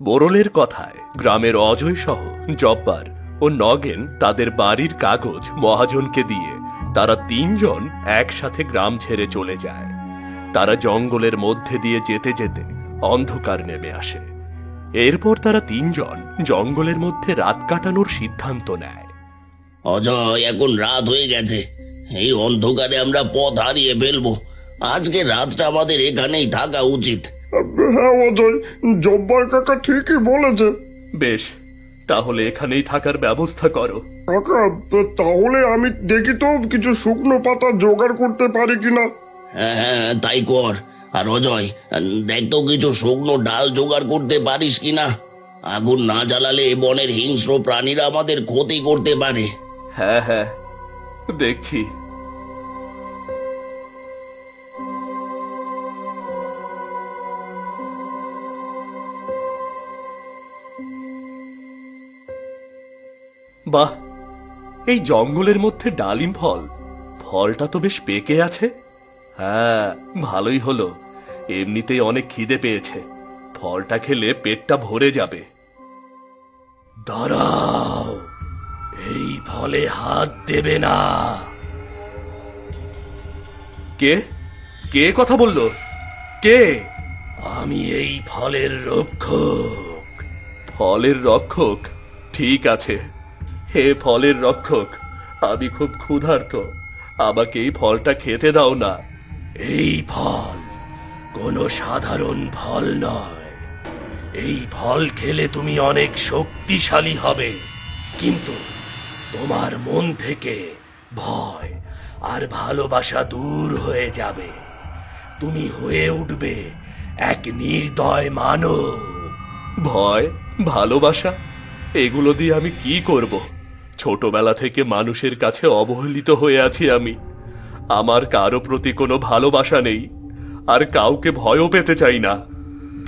মোড়লের কথায় গ্রামের অজয় সহ জব্বার ও নগেন তাদের বাড়ির কাগজ মহাজনকে দিয়ে তারা তিনজন একসাথে গ্রাম ছেড়ে চলে যায়। তারা জঙ্গলের মধ্যে দিয়ে যেতে যেতে অন্ধকার নেমে আসে। এরপর তারা তিনজন জঙ্গলের মধ্যে রাত কাটানোর সিদ্ধান্ত নেয়। অজয়, এখন রাত হয়ে গেছে। এই অন্ধকারে আমরা পথ হারিয়ে ফেলবো। আজকে রাতটা আমাদের এখানেই থাকা উচিত। হ্যাঁ অজয়, জব্বার কাকা ঠিকই বলেছে। বেশ, তাহলে এখানেই থাকার ব্যবস্থা করো। কাকা, তাহলে আমি দেখি তো কিছু শুকনো পাতা জোগাড় করতে পারি কিনা। হ্যাঁ হ্যাঁ, তাই কর। আর অজয়, দেখ তো কিছু শুকনো ডাল জোগাড় করতে পারিস কিনা। আগুন না জ্বালালে বনের হিংস্র প্রাণীরা আমাদের ক্ষতি করতে পারে। হ্যাঁ হ্যাঁ, দেখছি। বাহ, এই জঙ্গলের মধ্যে ডালিম ফলটা তো বেশ পেকে আছে। হ্যাঁ, ভালোই হলো। এমনিতেই অনেক খিদে পেয়েছে, ফলটা খেলে পেটটা ভরে যাবে। দাঁড়াও, এই ফলে হাত দেবে না। কে কে কথা বলল? কে? আমি এই ফলের রক্ষক। ফলের রক্ষক? ঠিক আছে, হে ফলের রক্ষক, আমি খুব ক্ষুধার্ত, আমাকে এই ফলটা খেতে দাও না। এই ফল কোনো সাধারণ ফল নয়। এই ফল খেলে তুমি অনেক শক্তিশালী হবে, কিন্তু তোমার মন থেকে ভয় আর ভালোবাসা দূর হয়ে যাবে। তুমি হয়ে উঠবে এক নির্দয় মানব। ভয়, ভালোবাসা, এগুলো দিয়ে আমি কি করব? ছোটবেলা থেকে মানুষের কাছে অবহেলিত হয়ে আছি আমি। আমার কারো প্রতি কোনো ভালোবাসা নেই, আর কাউকে ভয়ও পেতে চাই না।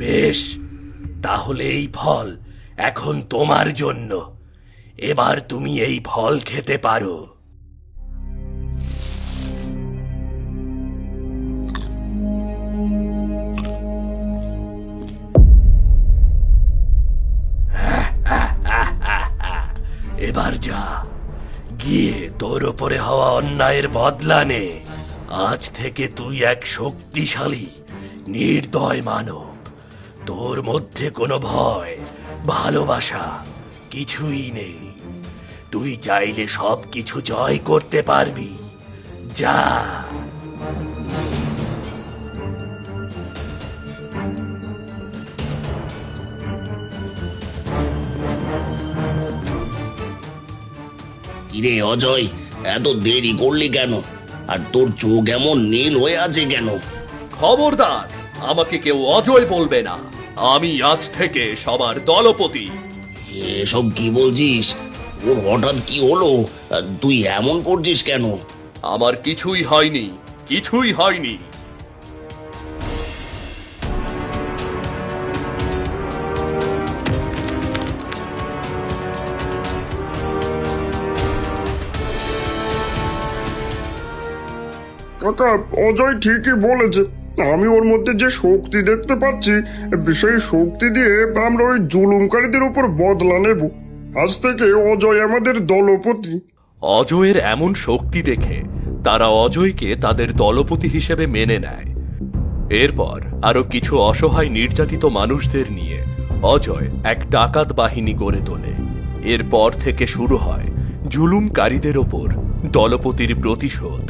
বেশ, তাহলে এই ফল এখন তোমার জন্য। এবার তুমি এই ফল খেতে পারো। এবার যা, গিয়ে তোর ওপরে হওয়া অন্যায়ের বদলা নে। আজ থেকে তুই এক শক্তিশালী নির্দয় মানব। তোর মধ্যে কোনো ভয়, ভালোবাসা কিছুই নেই। তুই চাইলে সব কিছু জয় করতে পারবি। যা। কিরে অজয়, এত দেরি করলি কেন? আর তোর চোখ এমন নীল হয়ে আছে কেন? খবরদার, আমাকে কেউ অজয় বলবে না। আমি আজ থেকে সবার দলপতি। এসব কি বলছিস? ওর হঠাৎ কি হলো? তুই এমন করছিস কেন? আমার কিছুই হয়নি, কিছুই হয়নি। কাকা, অজয় ঠিকই বলেছে। আমি ওর মধ্যে যে শক্তি দেখতে পাচ্ছি, সেই শক্তি দিয়ে আমরা ওই জুলুমকারীদের উপর বদলা নেব। আজ থেকে অজয় আমাদের দলপতি। অজয়ের এমন শক্তি দেখে তারা অজয়কে তাদের দলপতি হিসেবে মেনে নেয়। এরপর আরো কিছু অসহায় নির্যাতিত মানুষদের নিয়ে অজয় এক ডাকাত বাহিনী গড়ে তোলে। এরপর থেকে শুরু হয় জুলুমকারীদের ওপর দলপতির প্রতিশোধ।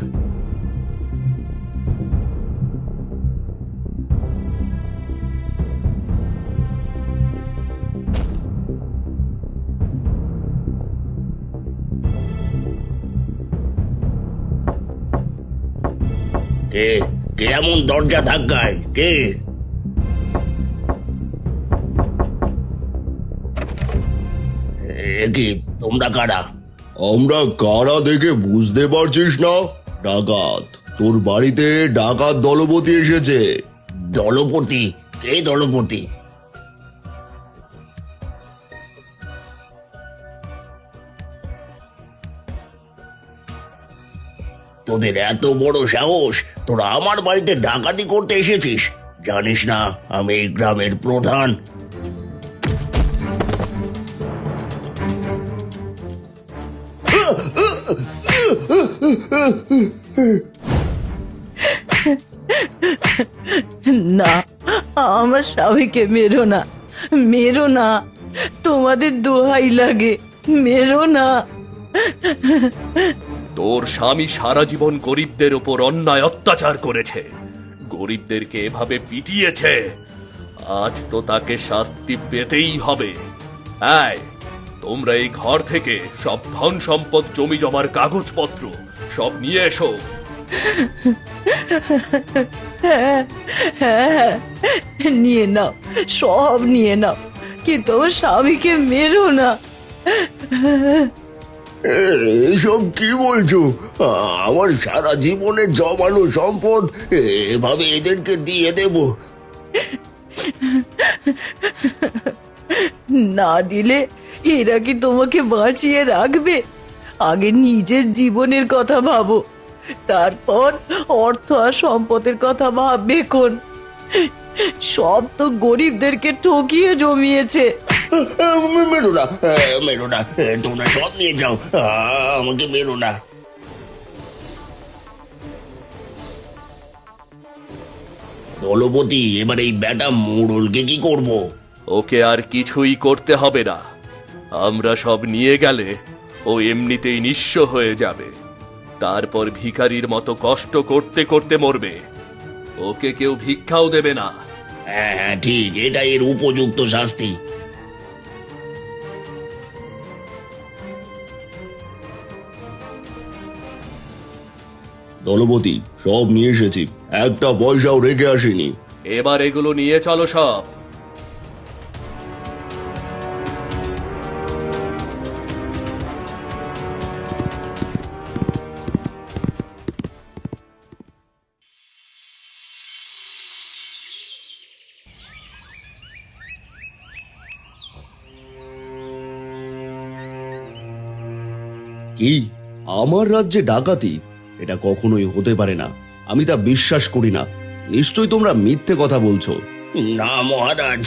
কে কে এমন দরজা ধাক্কায়? কে? কি তোমরা কারা? আমরা কারা দেখে বুঝতে পারছিস না? ডাকাত, তোর বাড়িতে ডাকাত দলপতি এসেছে। দলপতি? কে দলপতি? তোদের এত বড় সাহস, তোরা আমার বাড়িতে ডাকাতি করতে এসেছিস? জানিস না আমি এই গ্রামের প্রধান? না, আমার স্বামীকে মেরো না, মেরো না, তোমাদের দোহাই লাগে, মেরো না। তোর স্বামী সারা জীবন গরিবদের উপর অন্যায় অত্যাচার করেছে, গরিবদেরকে এভাবে পিটিয়েছে। আজ তো তাকে শাস্তি পেতেই হবে। এই, তোমরা এই ঘর থেকে সব ধন সম্পদ, জমি জমার কাগজপত্র সব নিয়ে এসো। হ্যাঁ, নিয়ে নাও, সব নিয়ে নাও, কিন্তু আমার স্বামীকে মেরো না। এসব কি বলছো? আমার সারা জীবনের জমানো সম্পদ এভাবে এদেরকে দিয়ে দেব? না দিলে এরা কি তোমাকে বাঁচিয়ে রাখবে? আগে নিজের জীবনের কথা ভাবো, তারপর অর্থ আর সম্পদের কথা ভাববে কোন। সব তো গরিবদেরকে ঠকিয়ে জমিয়েছে। মেরো না, মেরো না, তোমরা সব নিয়ে যাও, আমাকে মেরো না। দলপতি, এবার এই বেটা মোড়লকে কি করব? ওকে আর কিছুই করতে হবে না, আমরা সব নিয়ে গেলে ও এমনিতেই নিঃস্ব হয়ে যাবে। তারপর ভিখারির মতো কষ্ট করতে করতে মরবে। ওকে কেউ ভিক্ষাও দেবে না। হ্যাঁ হ্যাঁ, ঠিক, এটা এর উপযুক্ত শাস্তি। দলপতি, সব নিয়ে এসেছি, একটা পয়সাও রেখে আসিনি। এবার এগুলো নিয়ে চলো সব। কি, আমার রাজ্যে ডাকাতি? এটা কখনোই হতে পারে না, আমি তা বিশ্বাস করি না। নিশ্চয়ই তোমরা মিথ্যে কথা বলছো। না মহারাজ,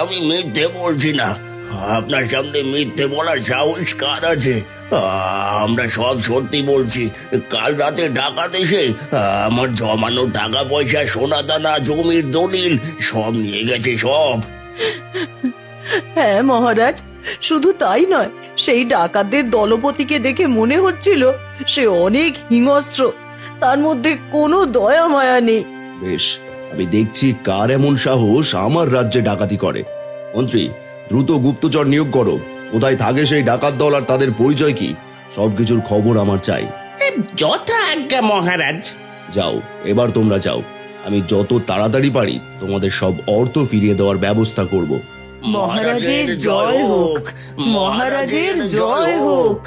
আমি মিথ্যে বলছি না। আপনার সামনে মিথ্যে বলার সাহস কার আছে? আমরা সব সত্যি বলছি। কাল রাতে ডাকাত এসে আমার জমানো টাকা পয়সা, সোনা দানা, জমির দলিল সব নিয়ে গেছে, সব। হ্যাঁ মহারাজ, শুধু তাই নয়, সেই ডাকাতদের দলপতিকে দেখে মনে হচ্ছিল সে অনেক হিংস্র, তার মধ্যে কোনো দয়া মায়া নেই। বেশ, আমি দেখছি কার এমন সাহস আমার রাজ্যে ডাকাতি করে। মন্ত্রী, দ্রুত গুপ্তচর নিয়োগ করো। কোথায় থাকে সেই ডাকাত দল আর তাদের পরিচয় কি, সবকিছুর খবর আমার চাই। যথা আজ্ঞা মহারাজ। যাও, এবার তোমরা যাও। আমি যত তাড়াতাড়ি পারি তোমাদের সব অর্থ ফিরিয়ে দেওয়ার ব্যবস্থা করব। মহারাজের জয় হোক, মহারাজের জয় হোক।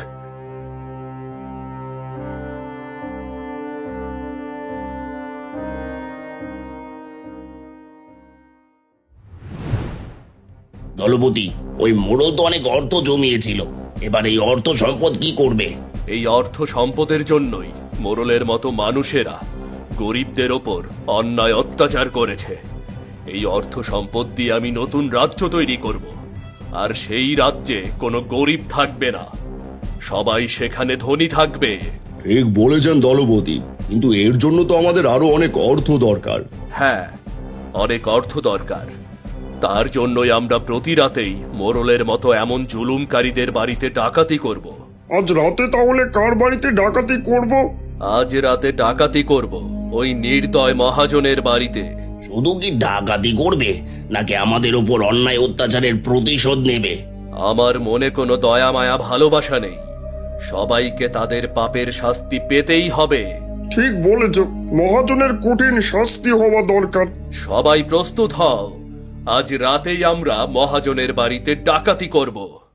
দলপতি, ওই মোড়ল তো অনেক অর্থ জমিয়েছিল, এবার এই অর্থ সম্পদ কি করবে? এই অর্থ সম্পদের জন্যই মোড়লের মতো মানুষেরা গরিবদের ওপর অন্যায় অত্যাচার করেছে। এই অর্থ সম্পদ দিয়ে আমি নতুন রাজ্য তৈরি করব, আর সেই রাজ্যে কোনো গরিব থাকবে না, সবাই সেখানে ধনী থাকবে। ঠিক বলেছেন দলপতি, কিন্তু এর জন্য তো আমাদের আরো অনেক অর্থ দরকার। হ্যাঁ, অনেক অর্থ দরকার। তার জন্যই আমরা প্রতি রাতেই মোড়লের মতো এমন জুলুমকারীদের বাড়িতে ডাকাতি করব। আজ রাতে তাহলে কার বাড়িতে ডাকাতি করব? আজ রাতে ডাকাতি করব ওই নির্দয় মহাজনের বাড়িতে। শুধু কি ডাকাতি করবে, নাকি আমাদের উপর অন্যায় অত্যাচারের প্রতিশোধ নেবে? আমার মনে কোনো দয়া মায়া ভালোবাসা নেই, সবাইকে তাদের পাপের শাস্তি পেতেই হবে। ঠিক বলেছ, মহাজনের কঠিন শাস্তি হওয়া দরকার। সবাই প্রস্তুত হও, আজ রাতেই আমরা মহাজনের বাড়িতে ডাকাতি করব।